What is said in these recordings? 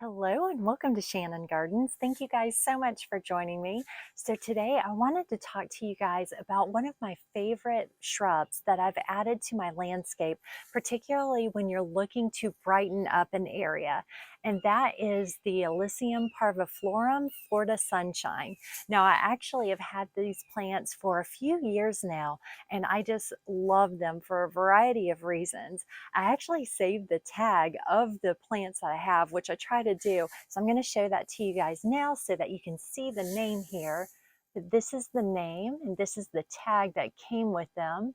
Hello and welcome to Shannon Gardens. Thank you guys so much for joining me. So today I wanted to talk to you guys about one of my favorite shrubs that I've added to my landscape, particularly when you're looking to brighten up an area. And that is the Illicium Parviflorum Florida Sunshine. Now I actually have had these plants for a few years now, and I just love them for a variety of reasons. I actually saved the tag of the plants that I have, which I try to do. So I'm going to show that to you guys now so that you can see the name here. This is the name and this is the tag that came with them.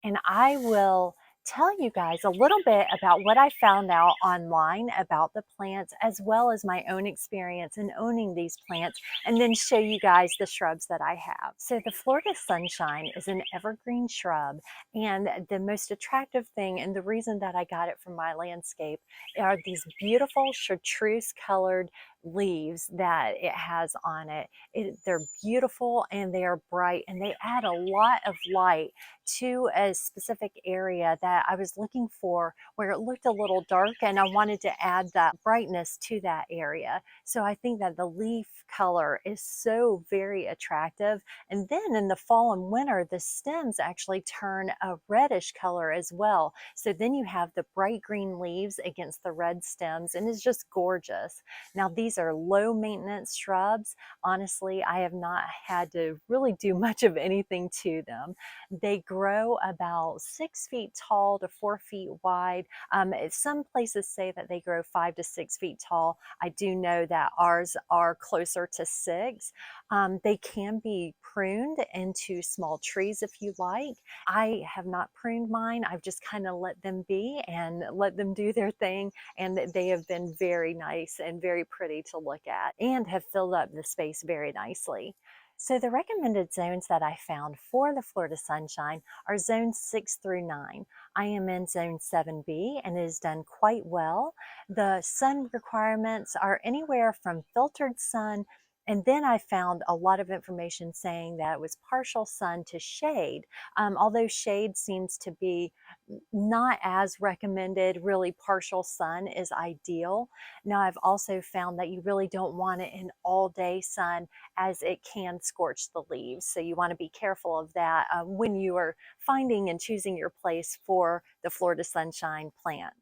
And I will tell you guys a little bit about what I found out online about the plants, as well as my own experience in owning these plants, and then show you guys the shrubs that I have. So the Florida Sunshine is an evergreen shrub, and the most attractive thing, and the reason that I got it from my landscape, are these beautiful chartreuse colored leaves that it has on it. They're beautiful and they are bright, and they add a lot of light to a specific area that I was looking for, where it looked a little dark and I wanted to add that brightness to that area. So I think that the leaf color is so very attractive. And then in the fall and winter, the stems actually turn a reddish color as well. So then you have the bright green leaves against the red stems, and it's just gorgeous. Now these are low maintenance shrubs. Honestly, I have not had to really do much of anything to them. They grow about 6 feet tall to 4 feet wide. Some places say that they grow 5 to 6 feet tall. I do know that ours are closer to 6. They can be pruned into small trees if you like. I have not pruned mine. I've just kind of let them be and let them do their thing. And they have been very nice and very pretty to look at, and have filled up the space very nicely. So the recommended zones that I found for the Florida Sunshine are zones 6 through 9. I am in zone 7B and it is done quite well. The sun requirements are anywhere from filtered sun, and then I found a lot of information saying that it was partial sun to shade, although shade seems to be not as recommended. Really, partial sun is ideal. Now, I've also found that you really don't want it in all day sun, as it can scorch the leaves. So you want to be careful of that when you are finding and choosing your place for the Florida Sunshine plant.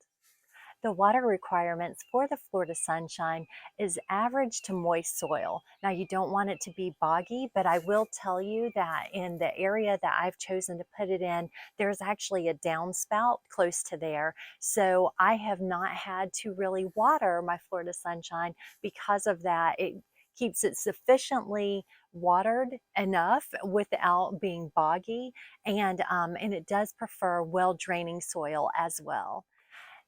The water requirements for the Florida Sunshine is average to moist soil. Now you don't want it to be boggy, but I will tell you that in the area that I've chosen to put it in, there's actually a downspout close to there. So I have not had to really water my Florida Sunshine because of that. It keeps it sufficiently watered enough without being boggy, and it does prefer well draining soil as well.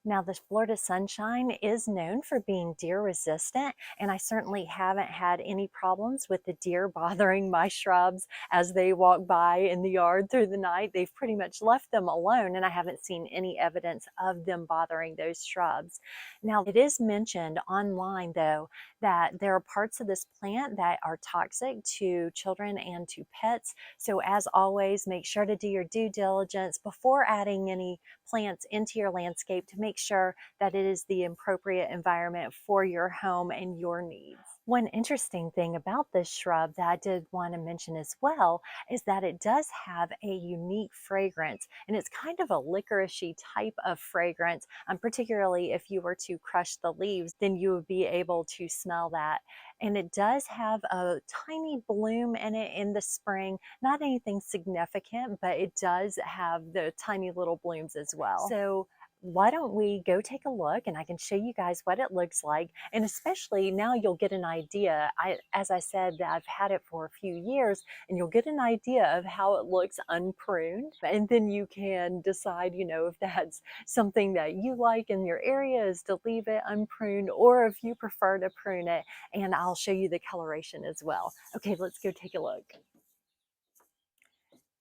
Now, the Florida Sunshine is known for being deer resistant, and I certainly haven't had any problems with the deer bothering my shrubs as they walk by in the yard through the night. They've pretty much left them alone, and I haven't seen any evidence of them bothering those shrubs. Now, it is mentioned online, though, that there are parts of this plant that are toxic to children and to pets. So, as always, make sure to do your due diligence before adding any plants into your landscape to make sure that it is the appropriate environment for your home and your needs. One interesting thing about this shrub that I did want to mention as well is that it does have a unique fragrance, and it's kind of a licoricey type of fragrance. Particularly if you were to crush the leaves, then you would be able to smell that. And it does have a tiny bloom in it in the spring, not anything significant, but it does have the tiny little blooms as well. So why don't we go take a look, and I can show you guys what it looks like. And especially now you'll get an idea. As I said, I've had it for a few years, and you'll get an idea of how it looks unpruned. And then you can decide, if that's something that you like in your area, is to leave it unpruned, or if you prefer to prune it. And I'll show you the coloration as well. Okay, let's go take a look.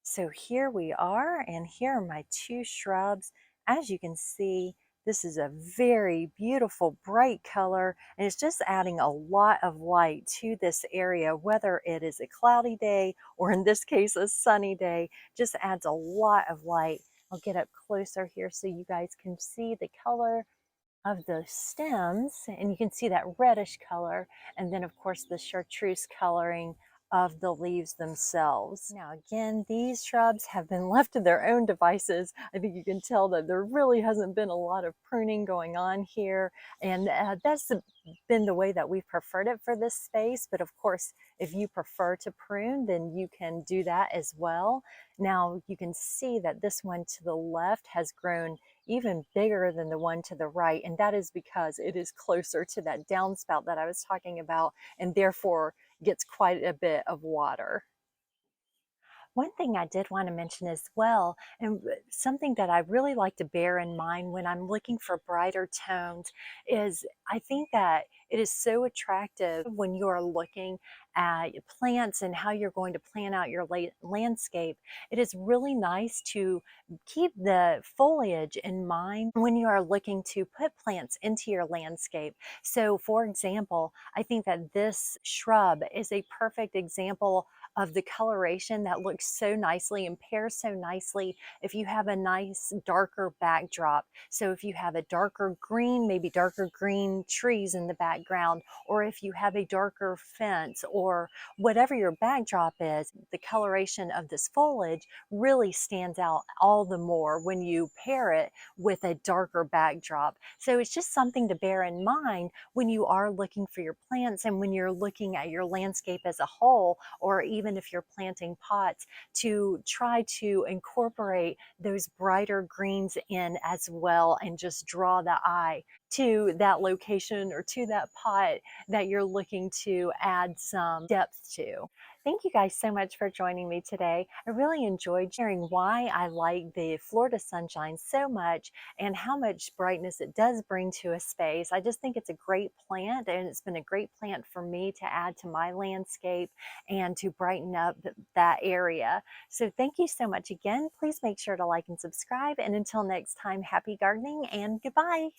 So here we are, and here are my two shrubs. As you can see, this is a very beautiful bright color, and it's just adding a lot of light to this area, whether it is a cloudy day or in this case a sunny day. Just adds a lot of light. I'll get up closer here so you guys can see the color. of the stems, and you can see that reddish color, and then of course the chartreuse coloring of the leaves themselves. Now again, these shrubs have been left to their own devices. I think you can tell that there really hasn't been a lot of pruning going on here, and that's been the way that we've preferred it for this space. But of course, if you prefer to prune, then you can do that as well. Now you can see that this one to the left has grown even bigger than the one to the right, and that is because it is closer to that downspout that I was talking about, and therefore gets quite a bit of water. One thing I did want to mention as well, and something that I really like to bear in mind when I'm looking for brighter tones, is I think that it is so attractive when you're looking at plants and how you're going to plan out your landscape. It is really nice to keep the foliage in mind when you are looking to put plants into your landscape. So, for example, I think that this shrub is a perfect example of the coloration that looks so nicely and pairs so nicely if you have a nice darker backdrop. So if you have a darker green, maybe darker green trees in the background, or if you have a darker fence, or whatever your backdrop is, the coloration of this foliage really stands out all the more when you pair it with a darker backdrop. So it's just something to bear in mind when you are looking for your plants and when you're looking at your landscape as a whole, or even if you're planting pots, to try to incorporate those brighter greens in as well and just draw the eye to that location or to that pot that you're looking to add some depth to. Thank you guys so much for joining me today. I really enjoyed sharing why I like the Florida Sunshine so much and how much brightness it does bring to a space. I just think it's a great plant, and it's been a great plant for me to add to my landscape and to brighten up that area. So thank you so much again. Please make sure to like and subscribe. And until next time, happy gardening and goodbye.